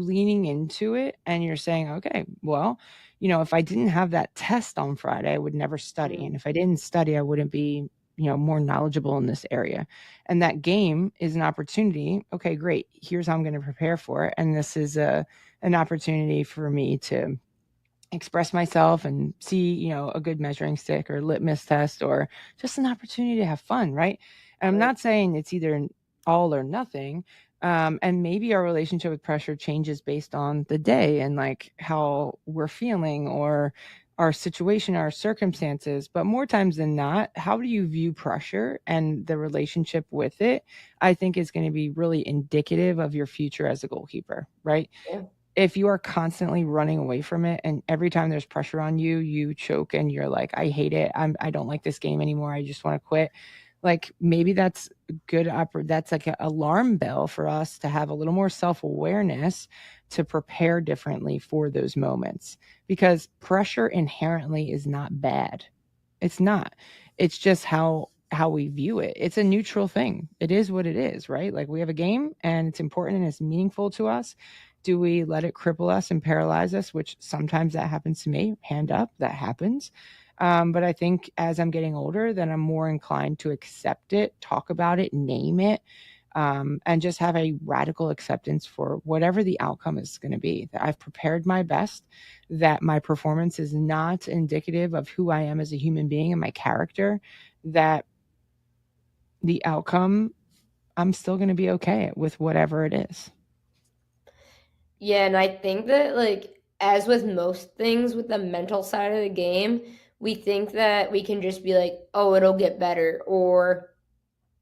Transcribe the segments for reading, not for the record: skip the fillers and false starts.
leaning into it and you're saying, okay, well, if I didn't have that test on Friday, I would never study. And if I didn't study, I wouldn't be, more knowledgeable in this area. And that game is an opportunity. Okay, great. Here's how I'm going to prepare for it. And this is an opportunity for me to express myself and see, a good measuring stick or litmus test, or just an opportunity to have fun, right? And I'm not saying it's either all or nothing. And maybe our relationship with pressure changes based on the day and like how we're feeling or our situation, our circumstances. But more times than not, how do you view pressure and the relationship with it, I think is going to be really indicative of your future as a goalkeeper, right? Yeah. If you are constantly running away from it and every time there's pressure on you, you choke and you're like, I hate it. I don't like this game anymore. I just want to quit. Like maybe that's good. That's like an alarm bell for us to have a little more self-awareness to prepare differently for those moments, because pressure inherently is not bad. It's not. It's just how we view it. It's a neutral thing. It is what it is, right? Like we have a game and it's important and it's meaningful to us. Do we let it cripple us and paralyze us? Which sometimes that happens to me. Hand up, that happens. But I think as I'm getting older, then I'm more inclined to accept it, talk about it, name it, and just have a radical acceptance for whatever the outcome is going to be. That I've prepared my best, that my performance is not indicative of who I am as a human being and my character, that the outcome, I'm still going to be okay with whatever it is. Yeah, and I think that like as with most things with the mental side of the game, we think that we can just be like, "Oh, it'll get better," or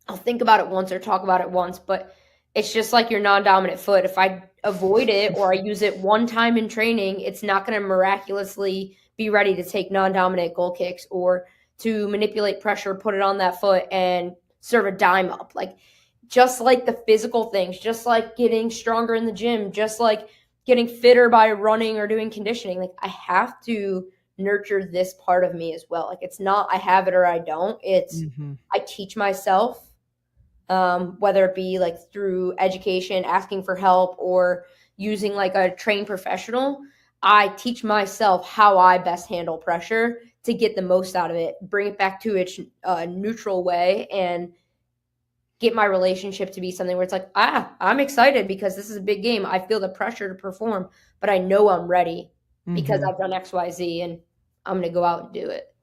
"I'll think about it once or talk about it once," but it's just like your non-dominant foot. If I avoid it or I use it one time in training, it's not going to miraculously be ready to take non-dominant goal kicks or to manipulate pressure, put it on that foot and serve a dime up. Like just like the physical things, just like getting stronger in the gym, just like getting fitter by running or doing conditioning, like I have to nurture this part of me as well. Like it's not I have it or I don't. It's I teach myself, whether it be like through education, asking for help, or using like a trained professional. I teach myself how I best handle pressure to get the most out of it, bring it back to its neutral way, and get my relationship to be something where it's like, I'm excited because this is a big game. I feel the pressure to perform, but I know I'm ready because I've done X, Y, Z, and I'm going to go out and do it.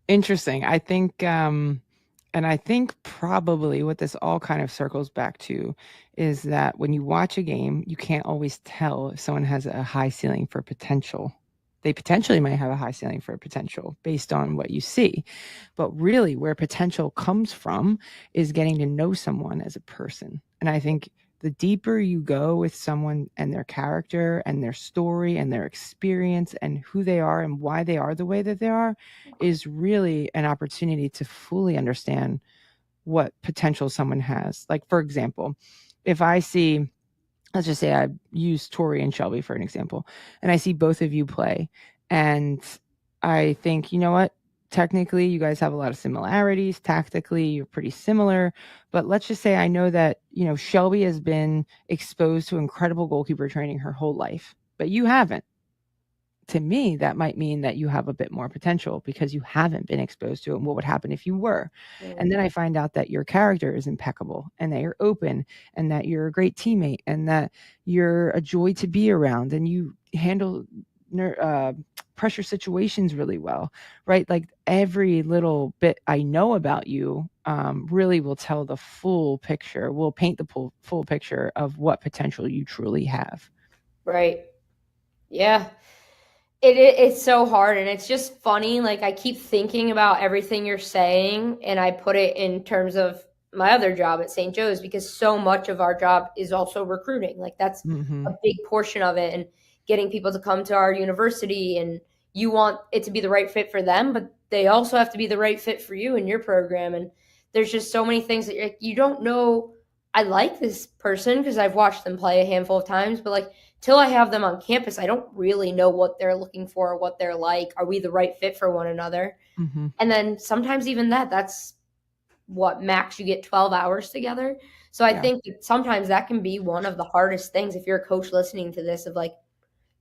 Interesting. I think, and I think probably what this all kind of circles back to is that when you watch a game, you can't always tell if someone has a high ceiling for potential. They potentially might have a high ceiling for potential based on what you see. But really, where potential comes from is getting to know someone as a person. And I think the deeper you go with someone and their character and their story and their experience and who they are and why they are the way that they are, is really an opportunity to fully understand what potential someone has. Like, for example, if I see, let's just say I use Tori and Shelby for an example, and I see both of you play, and I think, you know what? Technically, you guys have a lot of similarities. Tactically, you're pretty similar. But let's just say I know that, Shelby has been exposed to incredible goalkeeper training her whole life, but you haven't. To me, that might mean that you have a bit more potential because you haven't been exposed to it. And what would happen if you were? And then I find out that your character is impeccable and that you're open and that you're a great teammate and that you're a joy to be around and you handle pressure situations really well, right? Like every little bit I know about you really will tell the full picture, will paint the full picture of what potential you truly have. Right. Yeah. It's so hard, and it's just funny. Like I keep thinking about everything you're saying, and I put it in terms of my other job at St. Joe's because so much of our job is also recruiting. Like that's a big portion of it, and getting people to come to our university. And you want it to be the right fit for them, but they also have to be the right fit for you and your program. And there's just so many things that you don't know. I like this person because I've watched them play a handful of times, but like till I have them on campus, I don't really know what they're looking for, what they're like. Are we the right fit for one another? And then sometimes even that's what max you get 12 hours together. So I Yeah. think that sometimes that can be one of the hardest things if you're a coach listening to this of like,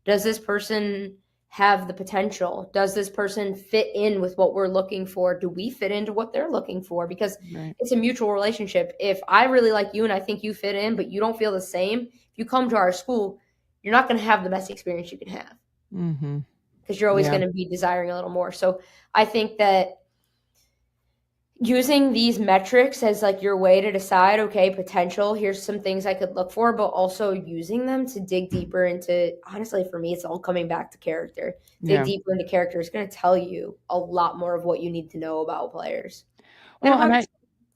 does this person have the potential? Does this person fit in with what we're looking for? Do we fit into what they're looking for? Because Right. it's a mutual relationship. If I really like you and I think you fit in, but you don't feel the same, if you come to our school, you're not going to have the best experience you can have Mm-hmm. because you're always Yeah. going to be desiring a little more. So I think that using these metrics as like your way to decide, okay, potential, here's some things I could look for, but also using them to dig deeper into, honestly, for me, it's all coming back to character. Dig Yeah. deeper into character is going to tell you a lot more of what you need to know about players and Well, about and yourself.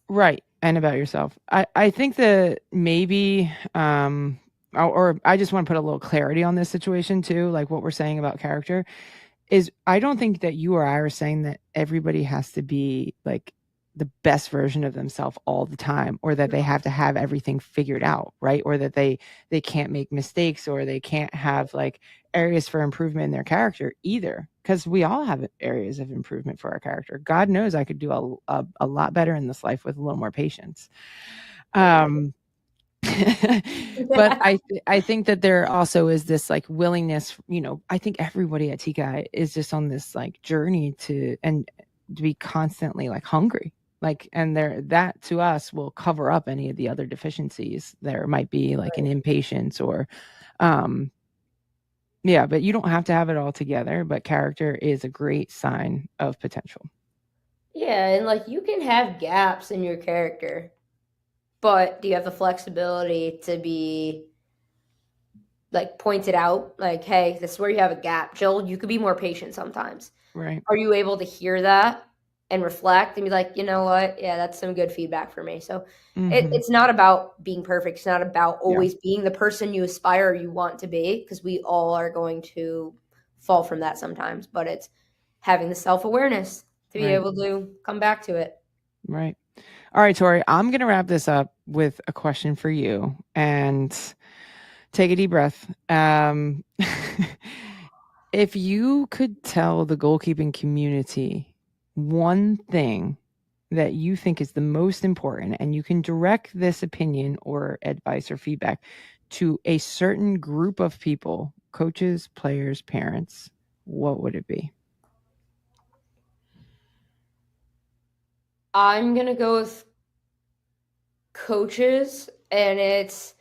right. And about yourself. I think that maybe, or I just want to put a little clarity on this situation too, like what we're saying about character is I don't think that you or I are saying that everybody has to be like the best version of themselves all the time, or that they have to have everything figured out, right? Or that they can't make mistakes, or they can't have like areas for improvement in their character either, because we all have areas of improvement for our character. God knows I could do a lot better in this life with a little more patience. Amen. um but I think that there also is this like willingness, I think everybody at TKI is just on this like journey to be constantly like hungry. Like, and there, that to us will cover up any of the other deficiencies. There might be like an impatience or, um, yeah, but you don't have to have it all together. But character is a great sign of potential. Yeah, and like you can have gaps in your character, but do you have the flexibility to be like pointed out, like, hey, this is where you have a gap. Jill, you could be more patient sometimes. Right. Are you able to hear that and reflect and be like, you know what? Yeah, that's some good feedback for me. So Mm-hmm. it's not about being perfect. It's not about Yeah. always being the person you aspire or you want to be, because we all are going to fall from that sometimes. But it's having the self awareness to be Right. able to come back to it. Right. All right, Tori, I'm going to wrap this up with a question for you, and take a deep breath. If you could tell the goalkeeping community one thing that you think is the most important, and you can direct this opinion or advice or feedback to a certain group of people, coaches, players, parents, what would it be? I'm going to go with coaches, and it's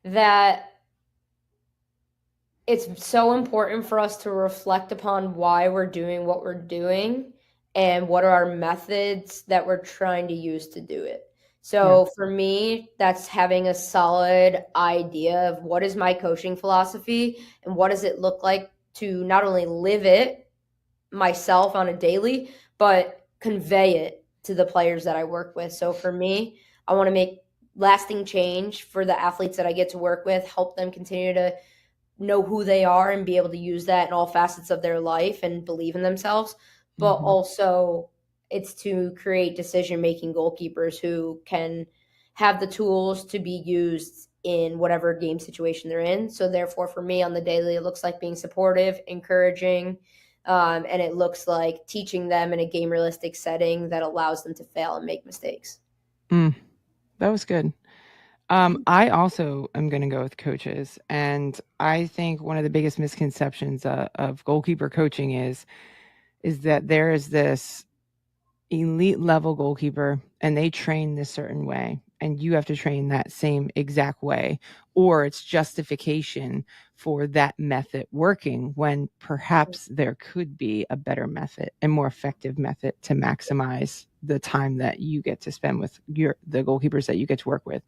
that it's so important for us to reflect upon why we're doing what we're doing and what are our methods that we're trying to use to do it. Yeah. So for me, that's having a solid idea of what is my coaching philosophy and what does it look like to not only live it myself on a daily, but convey it to the players that I work with. So for me, I want to make lasting change for the athletes that I get to work with, help them continue to know who they are and be able to use that in all facets of their life and believe in themselves. But Mm-hmm. also, it's to create decision making goalkeepers who can have the tools to be used in whatever game situation they're in. So, therefore, for me on the daily, it looks like being supportive, encouraging, and it looks like teaching them in a game realistic setting that allows them to fail and make mistakes. Mm, that was good. I also am going to go with coaches, and I think one of the biggest misconceptions of goalkeeper coaching is that there is this elite level goalkeeper, and they train this certain way, and you have to train that same exact way, or it's justification for that method working when perhaps there could be a better method and more effective method to maximize the time that you get to spend with the goalkeepers that you get to work with.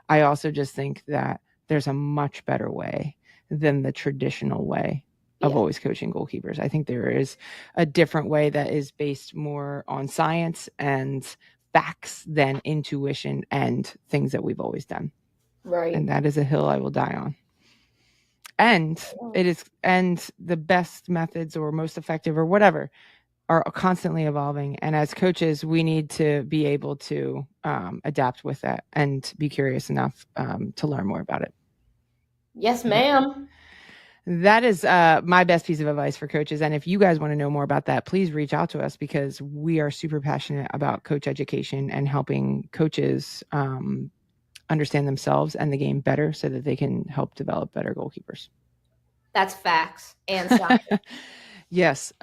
I also just think that there's a much better way than the traditional way of Yeah, always coaching goalkeepers. I think there is a different way that is based more on science and facts than intuition and things that we've always done. And right. that is a hill I will die on. And the best methods or most effective or whatever are constantly evolving. And as coaches, we need to be able to adapt with that and be curious enough to learn more about it. Yes, But ma'am. that is my best piece of advice for coaches. And if you guys want to know more about that, please reach out to us, because we are super passionate about coach education and helping coaches understand themselves and the game better so that they can help develop better goalkeepers. That's facts and science. Yes.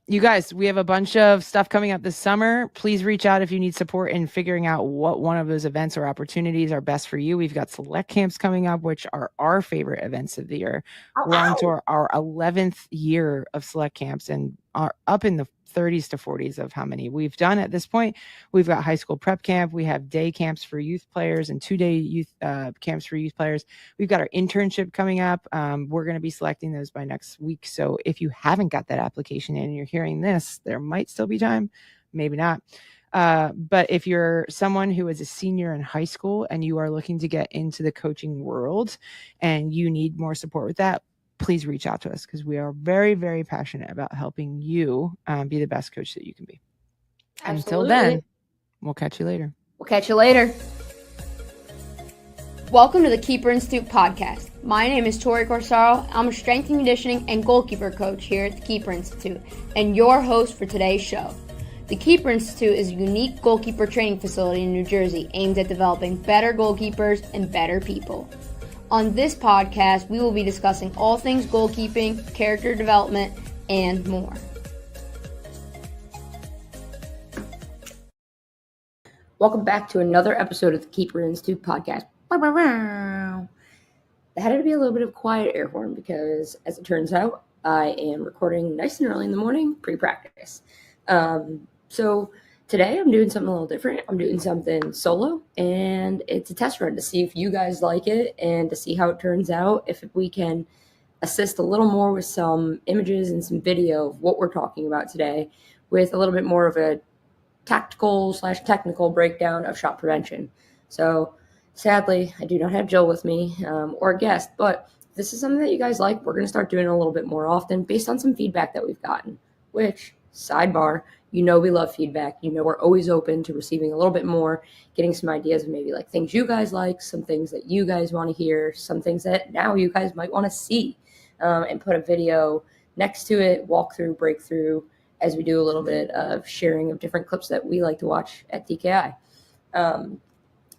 You guys, we have a bunch of stuff coming up this summer. Please reach out if you need support in figuring out what one of those events or opportunities are best for you. We've got select camps coming up, which are our favorite events of the year. We're on to our 11th year of select camps and are up in the 30s to 40s of how many we've done at this point. We've got high school prep camp. We have day camps for youth players and 2-day youth camps for youth players. We've got our internship coming up. We're going to be selecting those by next week. So if you haven't got that application in and you're hearing this, there might still be time, maybe not. But if you're someone who is a senior in high school and you are looking to get into the coaching world and you need more support with that, please reach out to us because we are very, very passionate about helping you be the best coach that you can be. Absolutely. Until then, we'll catch you later. We'll catch you later. Welcome to the Keeper Institute podcast. My name is Tori Corsaro. I'm a strength and conditioning and goalkeeper coach here at the Keeper Institute and your host for today's show. The Keeper Institute is a unique goalkeeper training facility in New Jersey aimed at developing better goalkeepers and better people. On this podcast, we will be discussing all things goalkeeping, character development, and more. Welcome back to another episode of the Keeper Institute podcast. That had to be a little bit of quiet air horn because, as it turns out, I am recording nice and early in the morning, pre-practice. So today I'm doing something a little different. I'm doing something solo, and it's a test run to see if you guys like it and to see how it turns out, if we can assist a little more with some images and some video of what we're talking about today with a little bit more of a tactical/technical breakdown of shot prevention. So sadly, I do not have Jill with me or a guest, but if this is something that you guys like, we're going to start doing it a little bit more often based on some feedback that we've gotten, which, sidebar, you know we love feedback. You know we're always open to receiving a little bit more, getting some ideas of maybe like things you guys like, some things that you guys want to hear, some things that now you guys might want to see, and put a video next to it, walk through, breakthrough, as we do a little bit of sharing of different clips that we like to watch at TKI.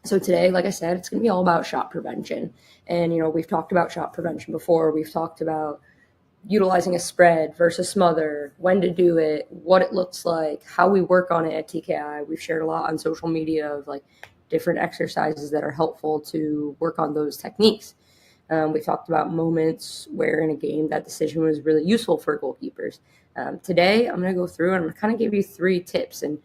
So today, like I said, it's going to be all about shot prevention. And, you know, we've talked about shot prevention before. We've talked about utilizing a spread versus smother, when to do it, what it looks like, how we work on it at TKI. We've shared a lot on social media of like different exercises that are helpful to work on those techniques. We talked about moments where in a game that decision was really useful for goalkeepers. Today, I'm going to go through and I'm going to kind of give you 3 tips. And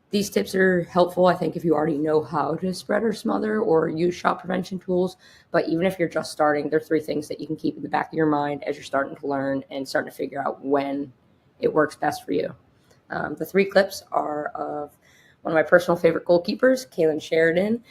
these tips are helpful, I think, if you already know how to spread or smother or use shot prevention tools. But even if you're just starting, there are 3 things that you can keep in the back of your mind as you're starting to learn and starting to figure out when it works best for you. The 3 clips are of one of my personal favorite goalkeepers, Kaylin Sheridan.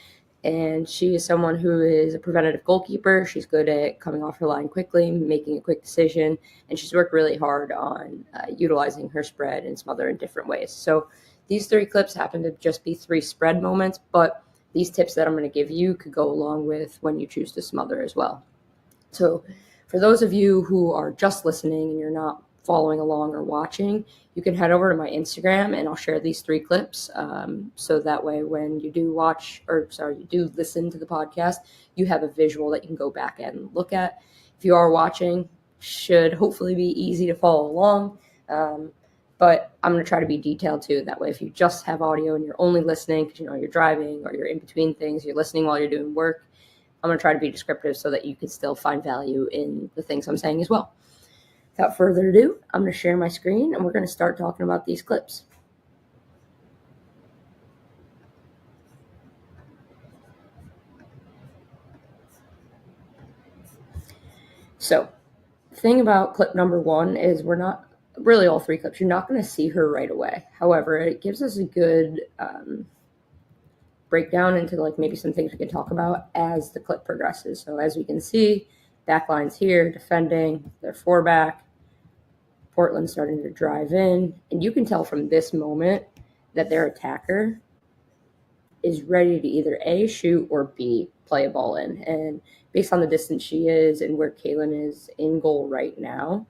And she is someone who is a preventative goalkeeper. She's good at coming off her line quickly, making a quick decision, and she's worked really hard on utilizing her spread and smother in different ways. So these 3 clips happen to just be 3 spread moments, but these tips that I'm going to give you could go along with when you choose to smother as well. So for those of you who are just listening and you're not following along or watching, you can head over to my Instagram and I'll share these 3 clips. So that way when you do you do listen to the podcast, you have a visual that you can go back and look at. If you are watching, should hopefully be easy to follow along. But I'm going to try to be detailed too. That way, if you just have audio and you're only listening because you know you're driving or you're in between things, you're listening while you're doing work, I'm going to try to be descriptive so that you can still find value in the things I'm saying as well. Without further ado, I'm going to share my screen and we're going to start talking about these clips. So, the thing about clip number 1 is we're not really all 3 clips. You're not going to see her right away. However, it gives us a good breakdown into like maybe some things we can talk about as the clip progresses. So as we can see, backline's here, defending, they're 4 back. Portland starting to drive in, and you can tell from this moment that their attacker is ready to either A, shoot, or B, play a ball in. And based on the distance she is and where Kaylin is in goal right now,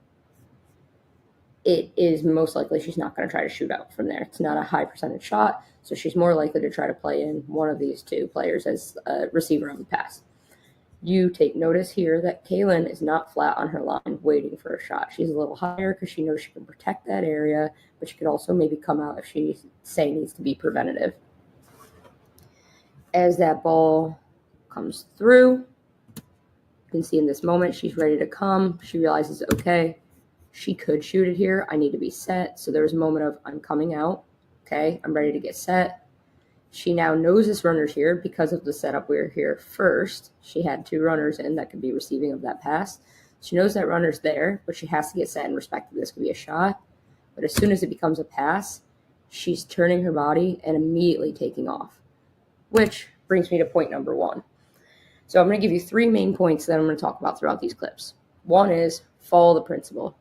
it is most likely she's not going to try to shoot out from there. It's not a high percentage shot, so she's more likely to try to play in one of these two players as a receiver on the pass. You take notice here that Kaylin is not flat on her line waiting for a shot. She's a little higher because she knows she can protect that area, but she could also maybe come out if she, say, needs to be preventative. As that ball comes through, you can see in this moment she's ready to come. She realizes, okay, she could shoot it here. I need to be set. So there was a moment of, I'm coming out. Okay, I'm ready to get set. She now knows this runner's here because of the setup we were here first. She had two runners in that could be receiving of that pass. She knows that runner's there, but she has to get set and respect that this could be a shot. But as soon as it becomes a pass, she's turning her body and immediately taking off, which brings me to point number 1. So I'm going to give you 3 main points that I'm going to talk about throughout these clips. 1 is follow the principle.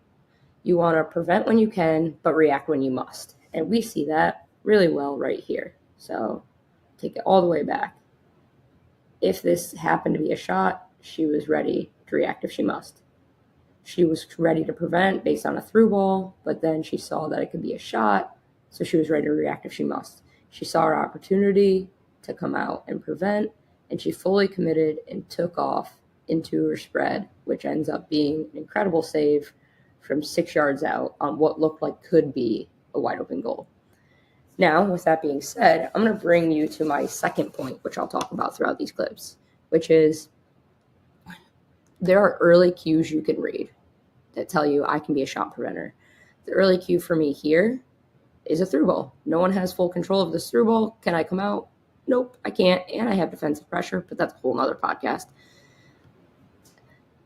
You want to prevent when you can, but react when you must. And we see that really well right here. So take it all the way back. If this happened to be a shot, she was ready to react if she must. She was ready to prevent based on a through ball, but then she saw that it could be a shot, so she was ready to react if she must. She saw her opportunity to come out and prevent, and she fully committed and took off into her spread, which ends up being an incredible save from 6 yards out on what looked like could be a wide open goal. Now, with that being said, I'm going to bring you to my second point, which I'll talk about throughout these clips, which is there are early cues you can read that tell you I can be a shot preventer. The early cue for me here is a through ball. No one has full control of this through ball. Can I come out? Nope, I can't. And I have defensive pressure, but that's a whole nother podcast.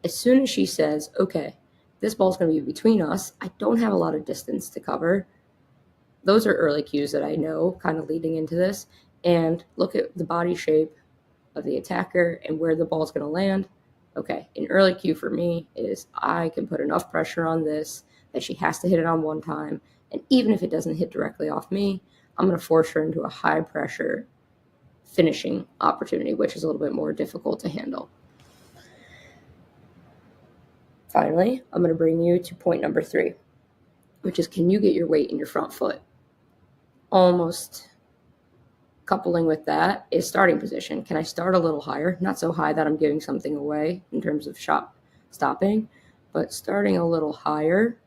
As soon as she says, okay, this ball's going to be between us, I don't have a lot of distance to cover. Those are early cues that I know kind of leading into this. And look at the body shape of the attacker and where the ball's going to land. Okay, an early cue for me is I can put enough pressure on this that she has to hit it on one time. And even if it doesn't hit directly off me, I'm going to force her into a high pressure finishing opportunity, which is a little bit more difficult to handle. Finally, I'm going to bring you to point number 3, which is can you get your weight in your front foot? Almost coupling with that is starting position. Can I start a little higher? Not so high that I'm giving something away in terms of shot stopping, but starting a little higher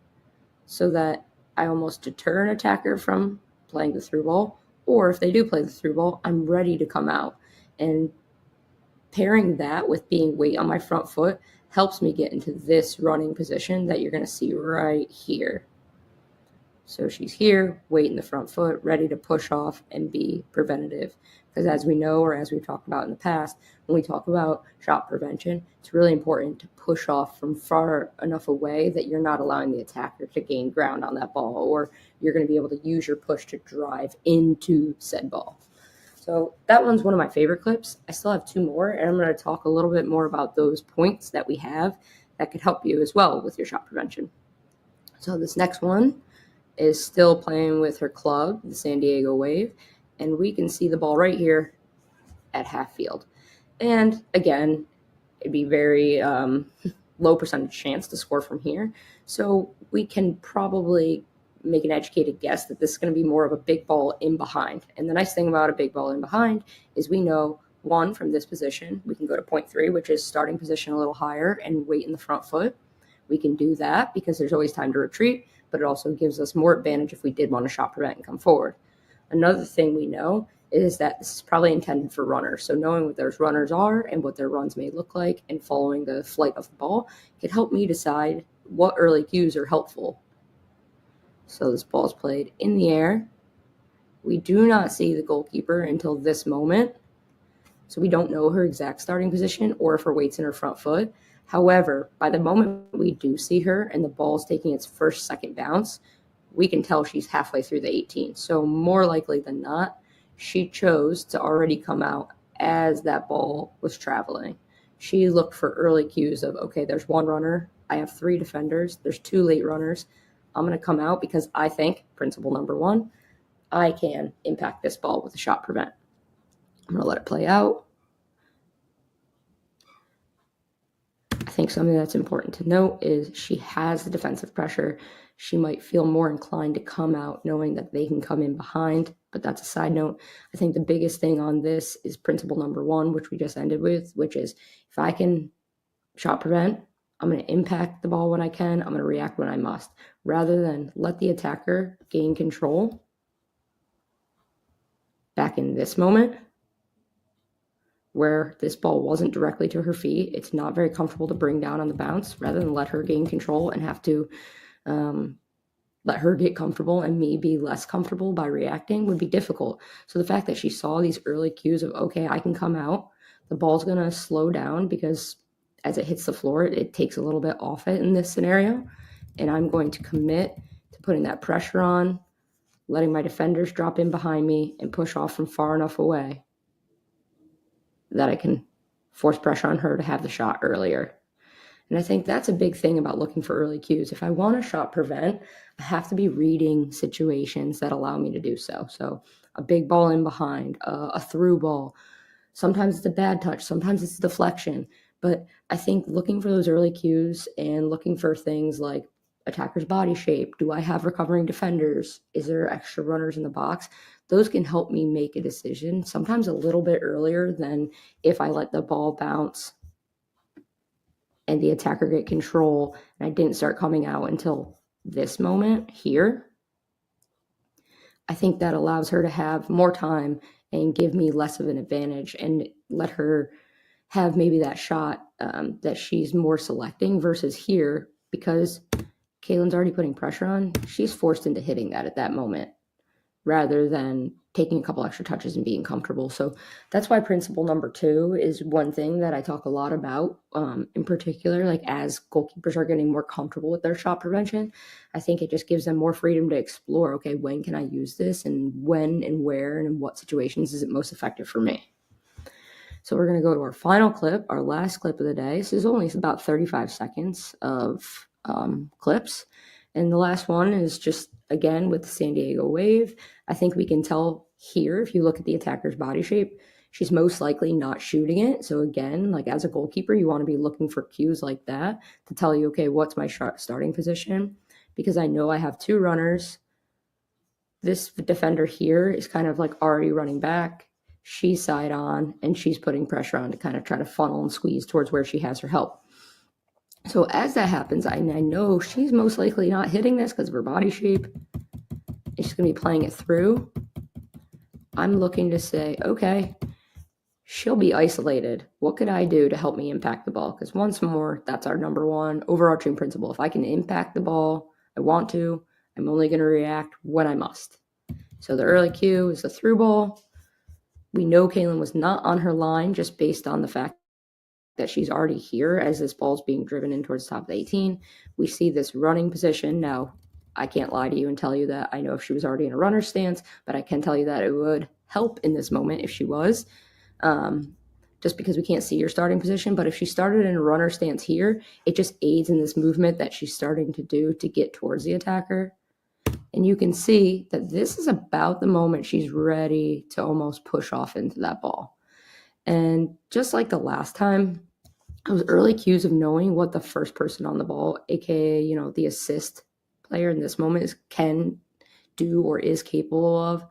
so that I almost deter an attacker from playing the through ball. Or if they do play the through ball, I'm ready to come out. And pairing that with being weight on my front foot helps me get into this running position that you're going to see right here. So she's here, weight in the front foot, ready to push off and be preventative. Because as we know, or as we've talked about in the past, when we talk about shot prevention, it's really important to push off from far enough away that you're not allowing the attacker to gain ground on that ball, or you're going to be able to use your push to drive into said ball. So that one's one of my favorite clips. I still have 2 more, and I'm going to talk a little bit more about those points that we have that could help you as well with your shot prevention. So this next one is still playing with her club, the San Diego Wave, and we can see the ball right here at half field. And again, it'd be very low percentage chance to score from here. So we can probably make an educated guess that this is going to be more of a big ball in behind. And the nice thing about a big ball in behind is we know, 1, from this position, we can go to point 3, which is starting position a little higher and weight in the front foot. We can do that because there's always time to retreat, but it also gives us more advantage if we did want to shot prevent and come forward. Another thing we know is that this is probably intended for runners. So knowing what those runners are and what their runs may look like and following the flight of the ball can help me decide what early cues are helpful. So this ball is played in the air. We do not see the goalkeeper until this moment. So we don't know her exact starting position or if her weight's in her front foot. However, by the moment we do see her and the ball's taking its first, second bounce, we can tell she's halfway through the 18. So more likely than not, she chose to already come out as that ball was traveling. She looked for early cues of, okay, there's 1 runner. I have 3 defenders. There's 2 late runners. I'm going to come out because I think, principle number 1, I can impact this ball with a shot prevent. I'm going to let it play out. I think something that's important to note is she has the defensive pressure. She might feel more inclined to come out knowing that they can come in behind, but that's a side note. I think the biggest thing on this is principle number 1, which we just ended with, which is if I can shot prevent, I'm going to impact the ball when I can. I'm going to react when I must, rather than let the attacker gain control. Back in this moment, where this ball wasn't directly to her feet, it's not very comfortable to bring down on the bounce, rather than let her gain control and have to let her get comfortable and me be less comfortable by reacting would be difficult. So the fact that she saw these early cues of, okay, I can come out, the ball's going to slow down because as it hits the floor, it takes a little bit off it in this scenario. And I'm going to commit to putting that pressure on, letting my defenders drop in behind me and push off from far enough away that I can force pressure on her to have the shot earlier. And I think that's a big thing about looking for early cues. If I want to shot prevent, I have to be reading situations that allow me to do so. So a big ball in behind, a through ball. Sometimes it's a bad touch. Sometimes it's a deflection. But I think looking for those early cues and looking for things like attacker's body shape. Do I have recovering defenders? Is there extra runners in the box? Those can help me make a decision, sometimes a little bit earlier than if I let the ball bounce and the attacker get control and I didn't start coming out until this moment here. I think that allows her to have more time and give me less of an advantage and let her have maybe that shot that she's more selecting versus here, because Kaylin's already putting pressure on. She's forced into hitting that at that moment rather than taking a couple extra touches and being comfortable. So that's why principle number 2 is one thing that I talk a lot about, in particular, like as goalkeepers are getting more comfortable with their shot prevention, I think it just gives them more freedom to explore, okay, when can I use this and when and where and in what situations is it most effective for me? So we're going to go to our final clip, our last clip of the day. This is only about 35 seconds of clips. And the last one is just, again, with the San Diego Wave. I think we can tell here, if you look at the attacker's body shape, she's most likely not shooting it. So again, like as a goalkeeper, you want to be looking for cues like that to tell you, okay, what's my starting position? Because I know I have 2 runners. This defender here is kind of like already running back. She's side on, and she's putting pressure on to kind of try to funnel and squeeze towards where she has her help. So as that happens, I know she's most likely not hitting this because of her body shape. And she's going to be playing it through. I'm looking to say, okay, she'll be isolated. What could I do to help me impact the ball? Because once more, that's our number 1 overarching principle. If I can impact the ball, I want to. I'm only going to react when I must. So the early cue is the through ball. We know Kaylin was not on her line just based on the fact that she's already here as this ball is being driven in towards the top of the 18. We see this running position. Now, I can't lie to you and tell you that I know if she was already in a runner stance, but I can tell you that it would help in this moment if she was, just because we can't see your starting position. But if she started in a runner stance here, it just aids in this movement that she's starting to do to get towards the attacker. And you can see that this is about the moment she's ready to almost push off into that ball. And just like the last time, those early cues of knowing what the first person on the ball, aka, the assist player in this moment can do or is capable of.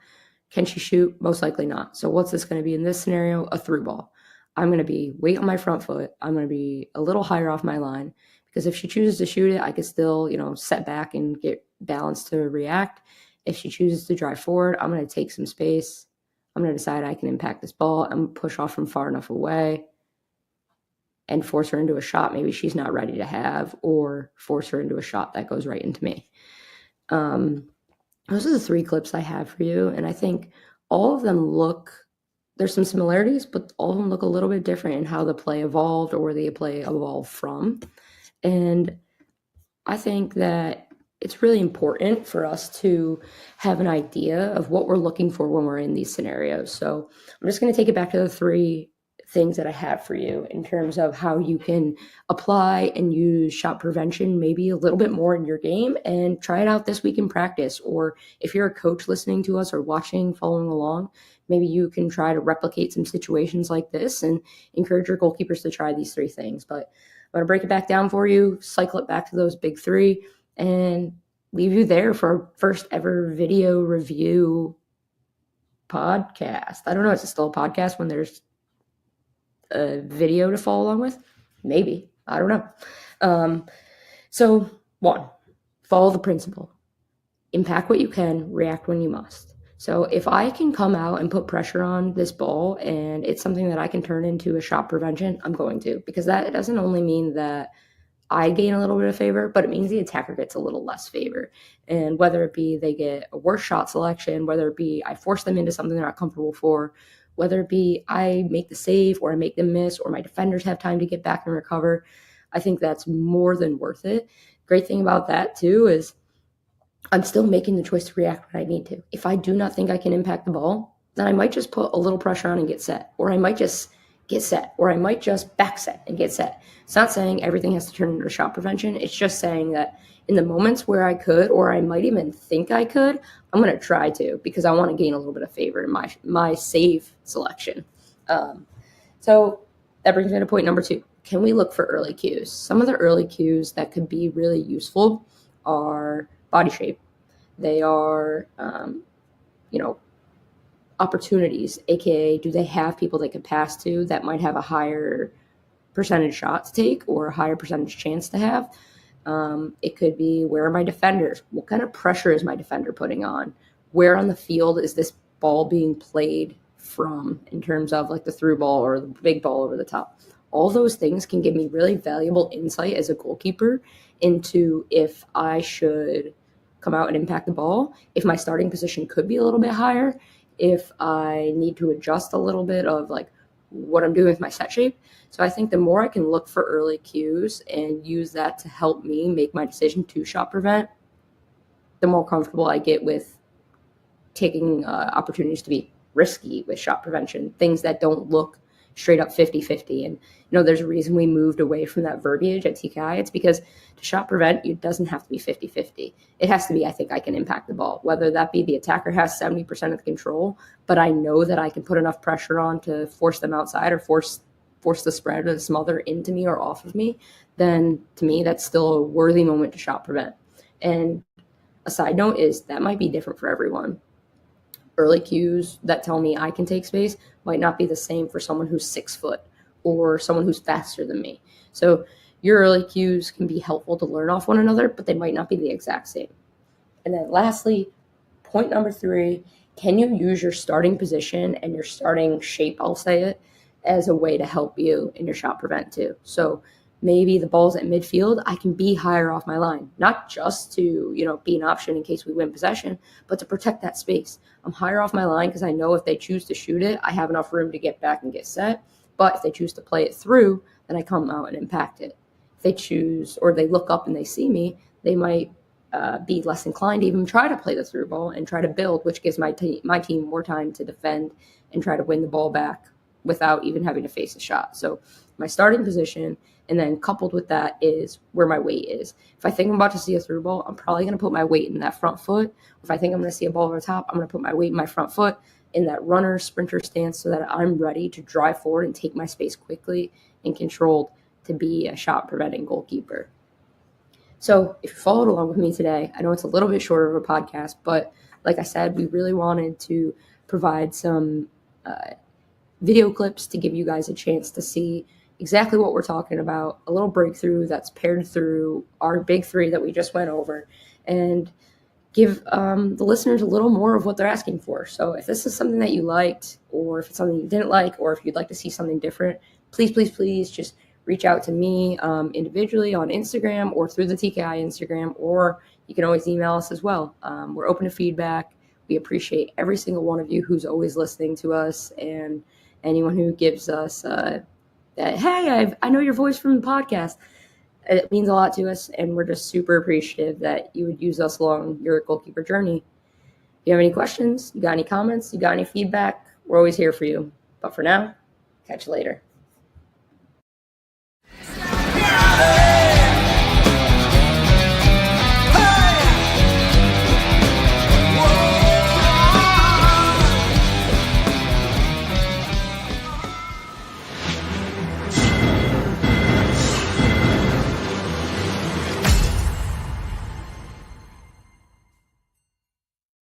Can she shoot? Most likely not. So what's this going to be in this scenario? A through ball. I'm going to be weight on my front foot. I'm going to be a little higher off my line, because if she chooses to shoot it, I could still, set back and get balanced to react. If she chooses to drive forward, I'm going to take some space. I'm going to decide I can impact this ball and push off from far enough away and force her into a shot maybe she's not ready to have, or force her into a shot that goes right into me. Those are the 3 clips I have for you. And I think all of them there's some similarities, but all of them look a little bit different in how the play evolved or where the play evolved from. And I think that it's really important for us to have an idea of what we're looking for when we're in these scenarios. So I'm just going to take it back to the 3 things that I have for you in terms of how you can apply and use shot prevention maybe a little bit more in your game, and try it out this week in practice. Or if you're a coach listening to us or watching, following along, maybe you can try to replicate some situations like this and encourage your goalkeepers to try these 3 things. But I'm going to break it back down for you, cycle it back to those big three, and leave you there for our first ever video review podcast. I don't know, is it still a podcast when there's a video to follow along with? Maybe. I don't know. So, 1, follow the principle. Impact what you can, react when you must. So if I can come out and put pressure on this ball and it's something that I can turn into a shot prevention, I'm going to, because that doesn't only mean that I gain a little bit of favor, but it means the attacker gets a little less favor. And whether it be they get a worse shot selection, whether it be I force them into something they're not comfortable for, whether it be I make the save or I make them miss or my defenders have time to get back and recover, I think that's more than worth it. Great thing about that too is I'm still making the choice to react when I need to. If I do not think I can impact the ball, then I might just put a little pressure on and get set, or I might just get set, or I might just back set and get set. It's not saying everything has to turn into shot prevention. It's just saying that in the moments where I could, or I might even think I could, I'm going to try to, because I want to gain a little bit of favor in my save selection. So that brings me to point number 2. Can we look for early cues? Some of the early cues that could be really useful are body shape. They are, opportunities, aka do they have people they could pass to that might have a higher percentage shot to take or a higher percentage chance to have. It could be, where are my defenders? What kind of pressure is my defender putting on? Where on the field is this ball being played from in terms of like the through ball or the big ball over the top? All those things can give me really valuable insight as a goalkeeper into if I should come out and impact the ball, if my starting position could be a little bit higher, if I need to adjust a little bit of like what I'm doing with my set shape. So I think the more I can look for early cues and use that to help me make my decision to shot prevent, the more comfortable I get with taking opportunities to be risky with shot prevention, things that don't look straight up 50-50. And, there's a reason we moved away from that verbiage at TKI. It's because to shot prevent, it doesn't have to be 50-50. It has to be, I think I can impact the ball, whether that be the attacker has 70% of the control, but I know that I can put enough pressure on to force them outside or force the spread or the smother into me or off of me, then to me, that's still a worthy moment to shot prevent. And a side note is that might be different for everyone. Early cues that tell me I can take space might not be the same for someone who's 6 foot or someone who's faster than me. So your early cues can be helpful to learn off one another, but they might not be the exact same. And then lastly, point number 3, can you use your starting position and your starting shape, I'll say it, as a way to help you in your shot prevent too? So maybe the ball's at midfield, I can be higher off my line, not just to, be an option in case we win possession, but to protect that space. I'm higher off my line because I know if they choose to shoot it, I have enough room to get back and get set. But if they choose to play it through, then I come out and impact it. If they choose, or they look up and they see me, they might be less inclined to even try to play the through ball and try to build, which gives my team more time to defend and try to win the ball back without even having to face a shot. So my starting position, and then coupled with that is where my weight is. If I think I'm about to see a through ball, I'm probably going to put my weight in that front foot. If I think I'm going to see a ball over the top, I'm going to put my weight in my front foot in that runner sprinter stance so that I'm ready to drive forward and take my space quickly and controlled to be a shot preventing goalkeeper. So if you followed along with me today, I know it's a little bit shorter of a podcast, but like I said, we really wanted to provide some video clips to give you guys a chance to see exactly what we're talking about, a little breakthrough that's paired through our big 3 that we just went over, and give the listeners a little more of what they're asking for. So if this is something that you liked, or if it's something you didn't like, or if you'd like to see something different, please just reach out to me individually on Instagram or through the TKI Instagram, or you can always email us as well. We're open to feedback. We appreciate every single one of you who's always listening to us, and anyone who gives us that, hey, I know your voice from the podcast. It means a lot to us, and we're just super appreciative that you would use us along your goalkeeper journey. If you have any questions, you got any comments, you got any feedback, we're always here for you. But for now, catch you later.